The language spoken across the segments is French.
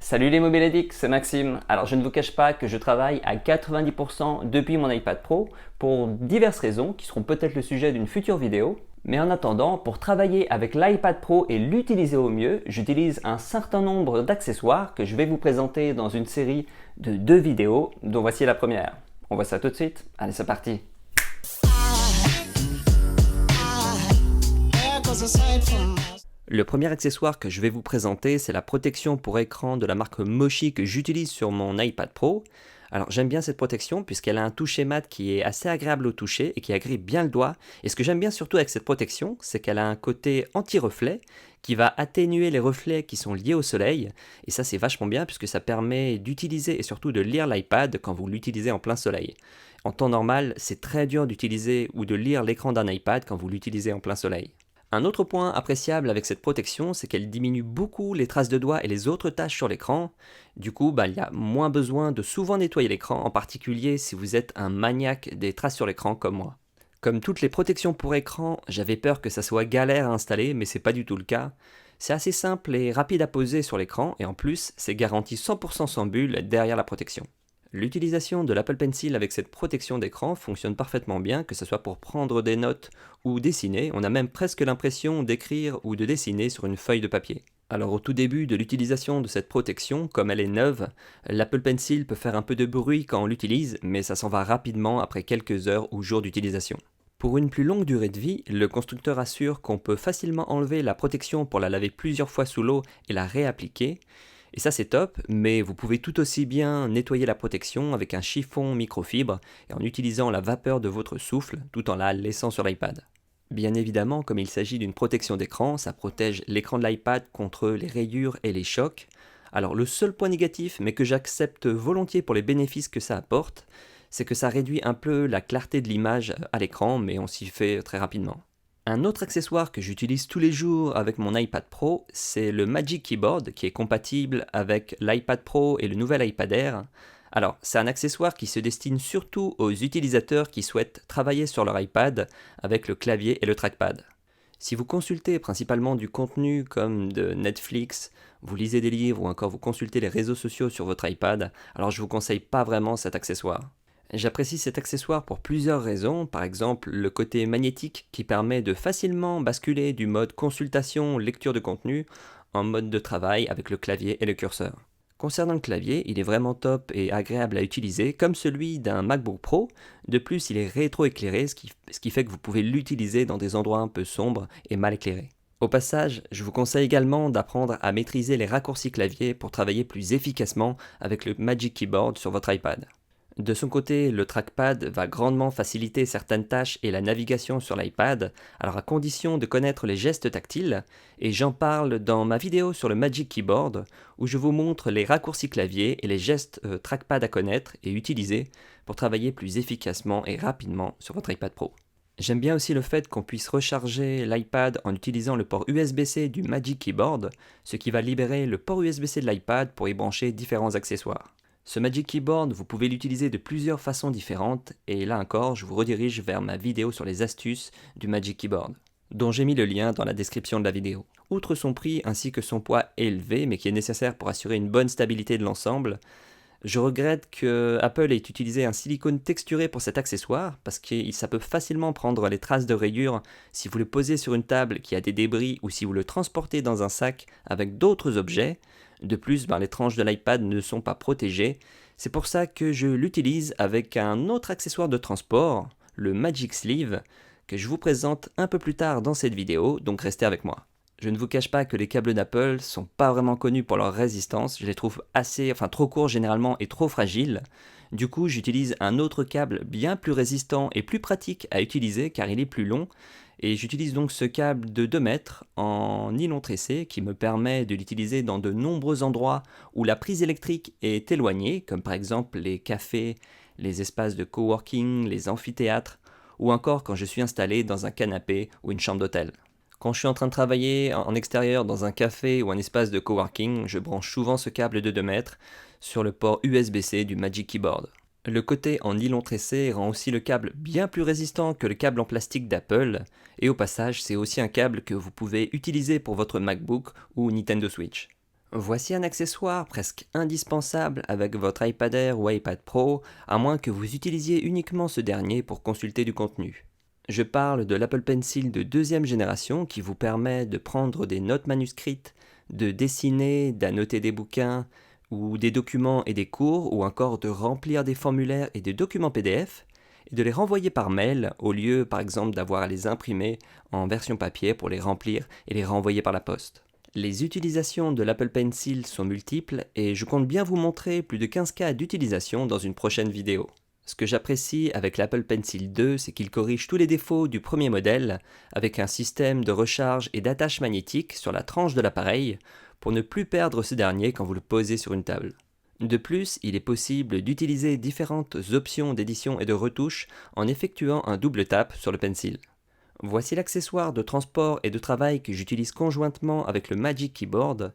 Salut les Mobile Addicts, c'est Maxime. Alors je ne vous cache pas que je travaille à 90% depuis mon iPad Pro pour diverses raisons qui seront peut-être le sujet d'une future vidéo. Mais en attendant, pour travailler avec l'iPad Pro et l'utiliser au mieux, j'utilise un certain nombre d'accessoires que je vais vous présenter dans une série de 2 vidéos, dont voici la première. On voit ça tout de suite. Allez, c'est parti. Le premier accessoire que je vais vous présenter, c'est la protection pour écran de la marque Moshi que j'utilise sur mon iPad Pro. Alors j'aime bien cette protection puisqu'elle a un toucher mat qui est assez agréable au toucher et qui agrippe bien le doigt. Et ce que j'aime bien surtout avec cette protection, c'est qu'elle a un côté anti-reflet qui va atténuer les reflets qui sont liés au soleil. Et ça c'est vachement bien puisque ça permet d'utiliser et surtout de lire l'iPad quand vous l'utilisez en plein soleil. En temps normal, c'est très dur d'utiliser ou de lire l'écran d'un iPad quand vous l'utilisez en plein soleil. Un autre point appréciable avec cette protection, c'est qu'elle diminue beaucoup les traces de doigts et les autres taches sur l'écran. Du coup, il y a moins besoin de souvent nettoyer l'écran, en particulier si vous êtes un maniaque des traces sur l'écran comme moi. Comme toutes les protections pour écran, j'avais peur que ça soit galère à installer, mais c'est pas du tout le cas. C'est assez simple et rapide à poser sur l'écran, et en plus, c'est garanti 100% sans bulle derrière la protection. L'utilisation de l'Apple Pencil avec cette protection d'écran fonctionne parfaitement bien, que ce soit pour prendre des notes ou dessiner. On a même presque l'impression d'écrire ou de dessiner sur une feuille de papier. Alors au tout début de l'utilisation de cette protection, comme elle est neuve, l'Apple Pencil peut faire un peu de bruit quand on l'utilise, mais ça s'en va rapidement après quelques heures ou jours d'utilisation. Pour une plus longue durée de vie, le constructeur assure qu'on peut facilement enlever la protection pour la laver plusieurs fois sous l'eau et la réappliquer. Et ça c'est top, mais vous pouvez tout aussi bien nettoyer la protection avec un chiffon microfibre et en utilisant la vapeur de votre souffle tout en la laissant sur l'iPad. Bien évidemment, comme il s'agit d'une protection d'écran, ça protège l'écran de l'iPad contre les rayures et les chocs. Alors le seul point négatif, mais que j'accepte volontiers pour les bénéfices que ça apporte, c'est que ça réduit un peu la clarté de l'image à l'écran, mais on s'y fait très rapidement. Un autre accessoire que j'utilise tous les jours avec mon iPad Pro, c'est le Magic Keyboard qui est compatible avec l'iPad Pro et le nouvel iPad Air. Alors, c'est un accessoire qui se destine surtout aux utilisateurs qui souhaitent travailler sur leur iPad avec le clavier et le trackpad. Si vous consultez principalement du contenu comme de Netflix, vous lisez des livres ou encore vous consultez les réseaux sociaux sur votre iPad, alors je vous conseille pas vraiment cet accessoire. J'apprécie cet accessoire pour plusieurs raisons, par exemple le côté magnétique qui permet de facilement basculer du mode consultation lecture de contenu en mode de travail avec le clavier et le curseur. Concernant le clavier, il est vraiment top et agréable à utiliser comme celui d'un MacBook Pro. De plus, il est rétroéclairé, ce qui fait que vous pouvez l'utiliser dans des endroits un peu sombres et mal éclairés. Au passage, je vous conseille également d'apprendre à maîtriser les raccourcis clavier pour travailler plus efficacement avec le Magic Keyboard sur votre iPad. De son côté, le trackpad va grandement faciliter certaines tâches et la navigation sur l'iPad, alors à condition de connaître les gestes tactiles, et j'en parle dans ma vidéo sur le Magic Keyboard, où je vous montre les raccourcis clavier et les gestes trackpad à connaître et utiliser pour travailler plus efficacement et rapidement sur votre iPad Pro. J'aime bien aussi le fait qu'on puisse recharger l'iPad en utilisant le port USB-C du Magic Keyboard, ce qui va libérer le port USB-C de l'iPad pour y brancher différents accessoires. Ce Magic Keyboard, vous pouvez l'utiliser de plusieurs façons différentes, et là encore, je vous redirige vers ma vidéo sur les astuces du Magic Keyboard, dont j'ai mis le lien dans la description de la vidéo. Outre son prix ainsi que son poids élevé, mais qui est nécessaire pour assurer une bonne stabilité de l'ensemble, je regrette que Apple ait utilisé un silicone texturé pour cet accessoire, parce que ça peut facilement prendre les traces de rayures si vous le posez sur une table qui a des débris ou si vous le transportez dans un sac avec d'autres objets. De plus, les tranches de l'iPad ne sont pas protégées. C'est pour ça que je l'utilise avec un autre accessoire de transport, le Magic Sleeve, que je vous présente un peu plus tard dans cette vidéo, donc restez avec moi. Je ne vous cache pas que les câbles d'Apple sont pas vraiment connus pour leur résistance, je les trouve trop courts généralement et trop fragiles. Du coup, j'utilise un autre câble bien plus résistant et plus pratique à utiliser car il est plus long. Et j'utilise donc ce câble de 2 mètres en nylon tressé qui me permet de l'utiliser dans de nombreux endroits où la prise électrique est éloignée, comme par exemple les cafés, les espaces de coworking, les amphithéâtres, ou encore quand je suis installé dans un canapé ou une chambre d'hôtel. Quand je suis en train de travailler en extérieur dans un café ou un espace de coworking, je branche souvent ce câble de 2 mètres sur le port USB-C du Magic Keyboard. Le côté en nylon tressé rend aussi le câble bien plus résistant que le câble en plastique d'Apple, et au passage c'est aussi un câble que vous pouvez utiliser pour votre MacBook ou Nintendo Switch. Voici un accessoire presque indispensable avec votre iPad Air ou iPad Pro, à moins que vous utilisiez uniquement ce dernier pour consulter du contenu. Je parle de l'Apple Pencil de deuxième génération qui vous permet de prendre des notes manuscrites, de dessiner, d'annoter des bouquins ou des documents et des cours, ou encore de remplir des formulaires et des documents PDF, et de les renvoyer par mail au lieu par exemple d'avoir à les imprimer en version papier pour les remplir et les renvoyer par la poste. Les utilisations de l'Apple Pencil sont multiples et je compte bien vous montrer plus de 15 cas d'utilisation dans une prochaine vidéo. Ce que j'apprécie avec l'Apple Pencil 2, c'est qu'il corrige tous les défauts du premier modèle avec un système de recharge et d'attache magnétique sur la tranche de l'appareil pour ne plus perdre ce dernier quand vous le posez sur une table. De plus, il est possible d'utiliser différentes options d'édition et de retouche en effectuant un double tap sur le Pencil. Voici l'accessoire de transport et de travail que j'utilise conjointement avec le Magic Keyboard,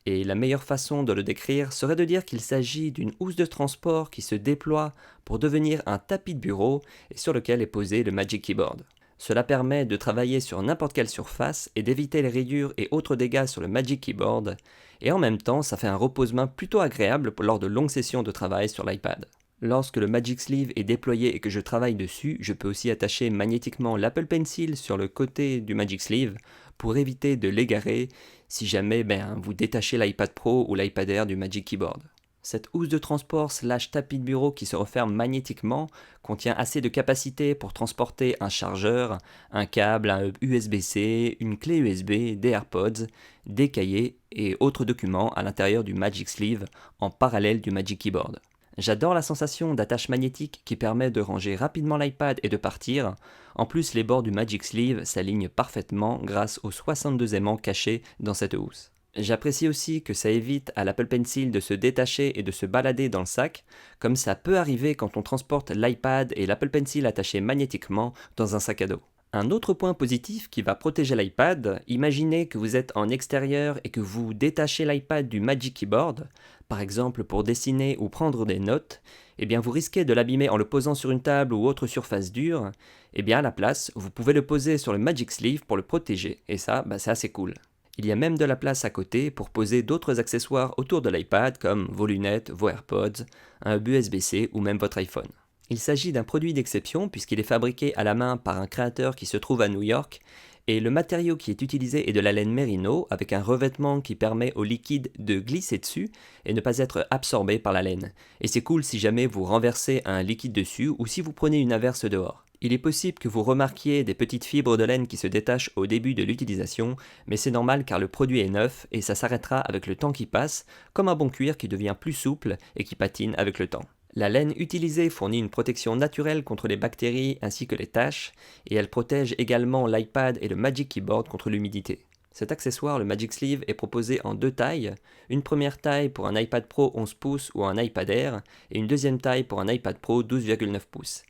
et la meilleure façon de le décrire serait de dire qu'il s'agit d'une housse de transport qui se déploie pour devenir un tapis de bureau et sur lequel est posé le Magic Keyboard. Cela permet de travailler sur n'importe quelle surface et d'éviter les rayures et autres dégâts sur le Magic Keyboard, et en même temps ça fait un repose-main plutôt agréable lors de longues sessions de travail sur l'iPad. Lorsque le Magic Sleeve est déployé et que je travaille dessus, je peux aussi attacher magnétiquement l'Apple Pencil sur le côté du Magic Sleeve pour éviter de l'égarer si jamais vous détachez l'iPad Pro ou l'iPad Air du Magic Keyboard. Cette housse de transport / tapis de bureau qui se referme magnétiquement contient assez de capacité pour transporter un chargeur, un câble, un hub USB-C, une clé USB, des AirPods, des cahiers et autres documents à l'intérieur du Magic Sleeve en parallèle du Magic Keyboard. J'adore la sensation d'attache magnétique qui permet de ranger rapidement l'iPad et de partir. En plus, les bords du Magic Sleeve s'alignent parfaitement grâce aux 62 aimants cachés dans cette housse. J'apprécie aussi que ça évite à l'Apple Pencil de se détacher et de se balader dans le sac, comme ça peut arriver quand on transporte l'iPad et l'Apple Pencil attachés magnétiquement dans un sac à dos. Un autre point positif qui va protéger l'iPad, imaginez que vous êtes en extérieur et que vous détachez l'iPad du Magic Keyboard, par exemple pour dessiner ou prendre des notes, vous risquez de l'abîmer en le posant sur une table ou autre surface dure, à la place, vous pouvez le poser sur le Magic Sleeve pour le protéger, et ça, c'est assez cool. Il y a même de la place à côté pour poser d'autres accessoires autour de l'iPad comme vos lunettes, vos AirPods, un hub USB-C ou même votre iPhone. Il s'agit d'un produit d'exception puisqu'il est fabriqué à la main par un créateur qui se trouve à New York et le matériau qui est utilisé est de la laine Merino avec un revêtement qui permet au liquide de glisser dessus et ne pas être absorbé par la laine. Et c'est cool si jamais vous renversez un liquide dessus ou si vous prenez une averse dehors. Il est possible que vous remarquiez des petites fibres de laine qui se détachent au début de l'utilisation, mais c'est normal car le produit est neuf et ça s'arrêtera avec le temps qui passe, comme un bon cuir qui devient plus souple et qui patine avec le temps. La laine utilisée fournit une protection naturelle contre les bactéries ainsi que les taches, et elle protège également l'iPad et le Magic Keyboard contre l'humidité. Cet accessoire, le Magic Sleeve, est proposé en deux tailles, une première taille pour un iPad Pro 11 pouces ou un iPad Air, et une deuxième taille pour un iPad Pro 12,9 pouces,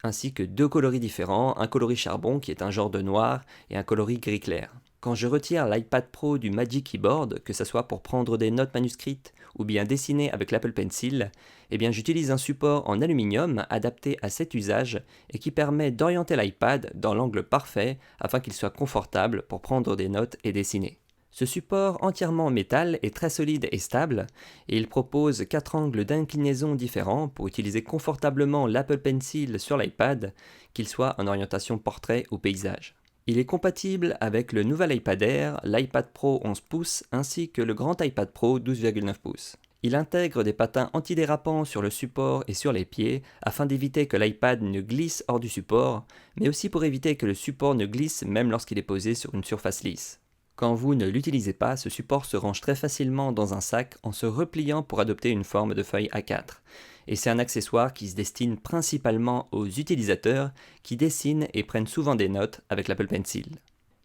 ainsi que deux coloris différents, un coloris charbon qui est un genre de noir et un coloris gris clair. Quand je retire l'iPad Pro du Magic Keyboard, que ce soit pour prendre des notes manuscrites ou bien dessiner avec l'Apple Pencil, j'utilise un support en aluminium adapté à cet usage et qui permet d'orienter l'iPad dans l'angle parfait afin qu'il soit confortable pour prendre des notes et dessiner. Ce support entièrement en métal est très solide et stable et il propose 4 angles d'inclinaison différents pour utiliser confortablement l'Apple Pencil sur l'iPad, qu'il soit en orientation portrait ou paysage. Il est compatible avec le nouvel iPad Air, l'iPad Pro 11 pouces ainsi que le grand iPad Pro 12,9 pouces. Il intègre des patins antidérapants sur le support et sur les pieds afin d'éviter que l'iPad ne glisse hors du support, mais aussi pour éviter que le support ne glisse même lorsqu'il est posé sur une surface lisse. Quand vous ne l'utilisez pas, ce support se range très facilement dans un sac en se repliant pour adopter une forme de feuille A4. Et c'est un accessoire qui se destine principalement aux utilisateurs qui dessinent et prennent souvent des notes avec l'Apple Pencil.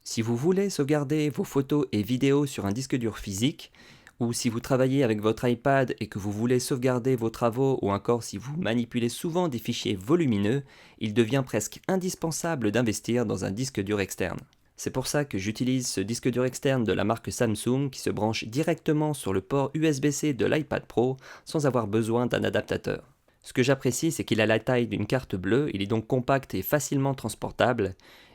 Si vous voulez sauvegarder vos photos et vidéos sur un disque dur physique, ou si vous travaillez avec votre iPad et que vous voulez sauvegarder vos travaux, ou encore si vous manipulez souvent des fichiers volumineux, il devient presque indispensable d'investir dans un disque dur externe. C'est pour ça que j'utilise ce disque dur externe de la marque Samsung qui se branche directement sur le port USB-C de l'iPad Pro sans avoir besoin d'un adaptateur. Ce que j'apprécie, c'est qu'il a la taille d'une carte bleue, il est donc compact et facilement transportable,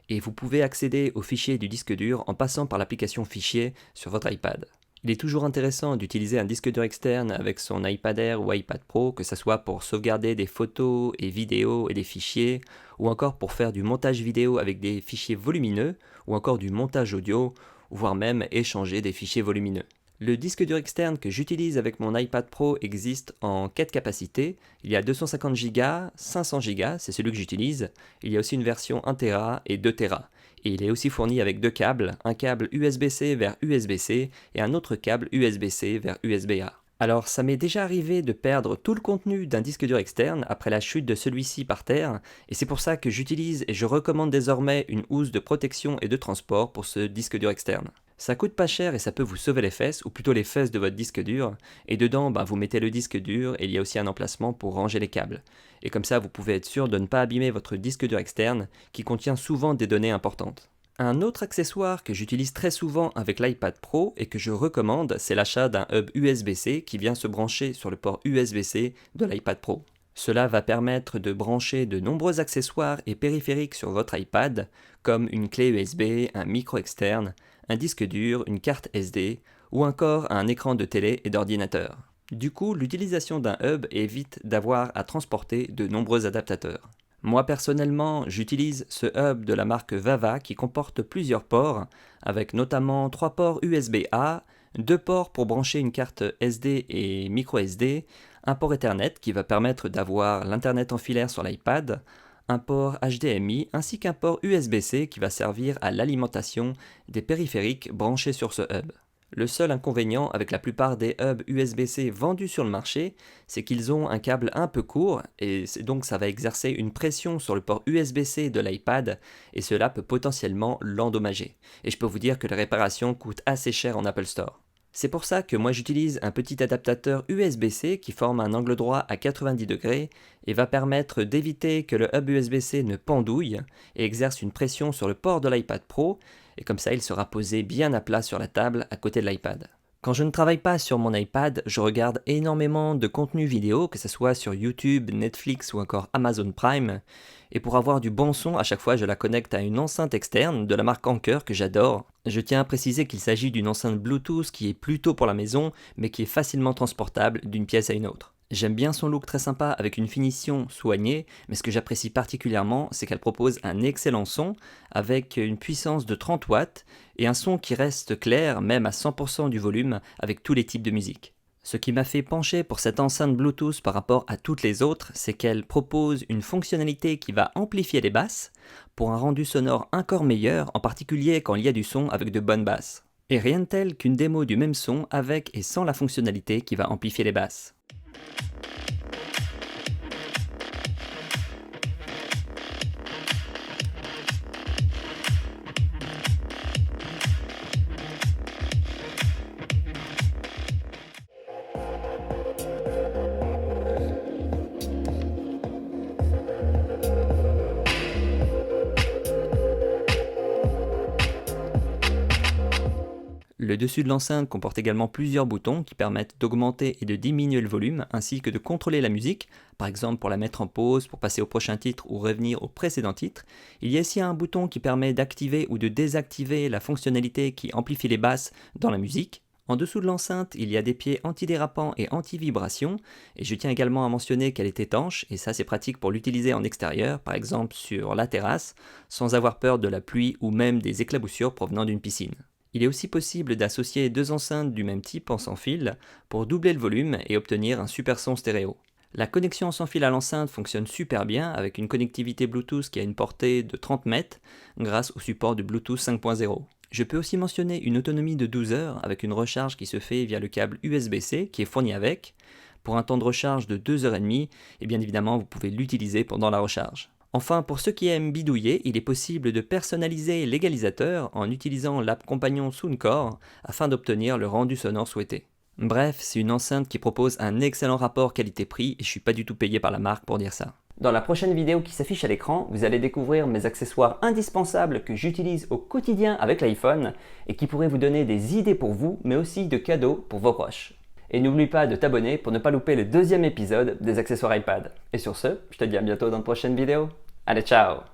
et vous pouvez accéder aux fichiers du disque dur en passant par l'application Fichiers sur votre iPad. Il est toujours intéressant d'utiliser un disque dur externe avec son iPad Air ou iPad Pro, que ce soit pour sauvegarder des photos et vidéos et des fichiers, ou encore pour faire du montage vidéo avec des fichiers volumineux, ou encore du montage audio, voire même échanger des fichiers volumineux. Le disque dur externe que j'utilise avec mon iPad Pro existe en 4 capacités. Il y a 250 Go, 500 Go, c'est celui que j'utilise. Il y a aussi une version 1 Tera et 2 Tera. Et il est aussi fourni avec deux câbles, un câble USB-C vers USB-C et un autre câble USB-C vers USB-A. Alors ça m'est déjà arrivé de perdre tout le contenu d'un disque dur externe après la chute de celui-ci par terre, et c'est pour ça que j'utilise et je recommande désormais une housse de protection et de transport pour ce disque dur externe. Ça coûte pas cher et ça peut vous sauver les fesses, ou plutôt les fesses de votre disque dur, et dedans vous mettez le disque dur et il y a aussi un emplacement pour ranger les câbles. Et comme ça vous pouvez être sûr de ne pas abîmer votre disque dur externe qui contient souvent des données importantes. Un autre accessoire que j'utilise très souvent avec l'iPad Pro et que je recommande, c'est l'achat d'un hub USB-C qui vient se brancher sur le port USB-C de l'iPad Pro. Cela va permettre de brancher de nombreux accessoires et périphériques sur votre iPad, comme une clé USB, un micro externe, un disque dur, une carte SD ou encore un écran de télé et d'ordinateur. Du coup, l'utilisation d'un hub évite d'avoir à transporter de nombreux adaptateurs. Moi personnellement, j'utilise ce hub de la marque Vava qui comporte plusieurs ports, avec notamment 3 ports USB-A, 2 ports pour brancher une carte SD et micro SD, un port Ethernet qui va permettre d'avoir l'internet en filaire sur l'iPad, un port HDMI ainsi qu'un port USB-C qui va servir à l'alimentation des périphériques branchés sur ce hub. Le seul inconvénient avec la plupart des hubs USB-C vendus sur le marché, c'est qu'ils ont un câble un peu court et donc ça va exercer une pression sur le port USB-C de l'iPad et cela peut potentiellement l'endommager. Et je peux vous dire que les réparations coûtent assez cher en Apple Store. C'est pour ça que moi j'utilise un petit adaptateur USB-C qui forme un angle droit à 90 degrés et va permettre d'éviter que le hub USB-C ne pendouille et exerce une pression sur le port de l'iPad Pro, et comme ça il sera posé bien à plat sur la table à côté de l'iPad. Quand je ne travaille pas sur mon iPad, je regarde énormément de contenu vidéo, que ce soit sur YouTube, Netflix ou encore Amazon Prime. Et pour avoir du bon son, à chaque fois je la connecte à une enceinte externe de la marque Anker que j'adore. Je tiens à préciser qu'il s'agit d'une enceinte Bluetooth qui est plutôt pour la maison, mais qui est facilement transportable d'une pièce à une autre. J'aime bien son look très sympa avec une finition soignée, mais ce que j'apprécie particulièrement, c'est qu'elle propose un excellent son avec une puissance de 30 watts et un son qui reste clair même à 100% du volume avec tous les types de musique. Ce qui m'a fait pencher pour cette enceinte Bluetooth par rapport à toutes les autres, c'est qu'elle propose une fonctionnalité qui va amplifier les basses pour un rendu sonore encore meilleur, en particulier quand il y a du son avec de bonnes basses. Et rien de tel qu'une démo du même son avec et sans la fonctionnalité qui va amplifier les basses. Le dessus de l'enceinte comporte également plusieurs boutons qui permettent d'augmenter et de diminuer le volume, ainsi que de contrôler la musique, par exemple pour la mettre en pause, pour passer au prochain titre ou revenir au précédent titre. Il y a aussi un bouton qui permet d'activer ou de désactiver la fonctionnalité qui amplifie les basses dans la musique. En dessous de l'enceinte, il y a des pieds antidérapants et anti-vibration, et je tiens également à mentionner qu'elle est étanche, et ça c'est pratique pour l'utiliser en extérieur, par exemple sur la terrasse, sans avoir peur de la pluie ou même des éclaboussures provenant d'une piscine. Il est aussi possible d'associer deux enceintes du même type en sans fil pour doubler le volume et obtenir un super son stéréo. La connexion sans fil à l'enceinte fonctionne super bien avec une connectivité Bluetooth qui a une portée de 30 mètres grâce au support du Bluetooth 5.0. Je peux aussi mentionner une autonomie de 12 heures avec une recharge qui se fait via le câble USB-C qui est fourni avec, pour un temps de recharge de 2h30 et bien évidemment vous pouvez l'utiliser pendant la recharge. Enfin, pour ceux qui aiment bidouiller, il est possible de personnaliser l'égalisateur en utilisant l'app compagnon Soundcore afin d'obtenir le rendu sonore souhaité. Bref, c'est une enceinte qui propose un excellent rapport qualité-prix et je suis pas du tout payé par la marque pour dire ça. Dans la prochaine vidéo qui s'affiche à l'écran, vous allez découvrir mes accessoires indispensables que j'utilise au quotidien avec l'iPhone et qui pourraient vous donner des idées pour vous, mais aussi de cadeaux pour vos proches. Et n'oublie pas de t'abonner pour ne pas louper le deuxième épisode des accessoires iPad. Et sur ce, je te dis à bientôt dans une prochaine vidéo. Allez, ciao!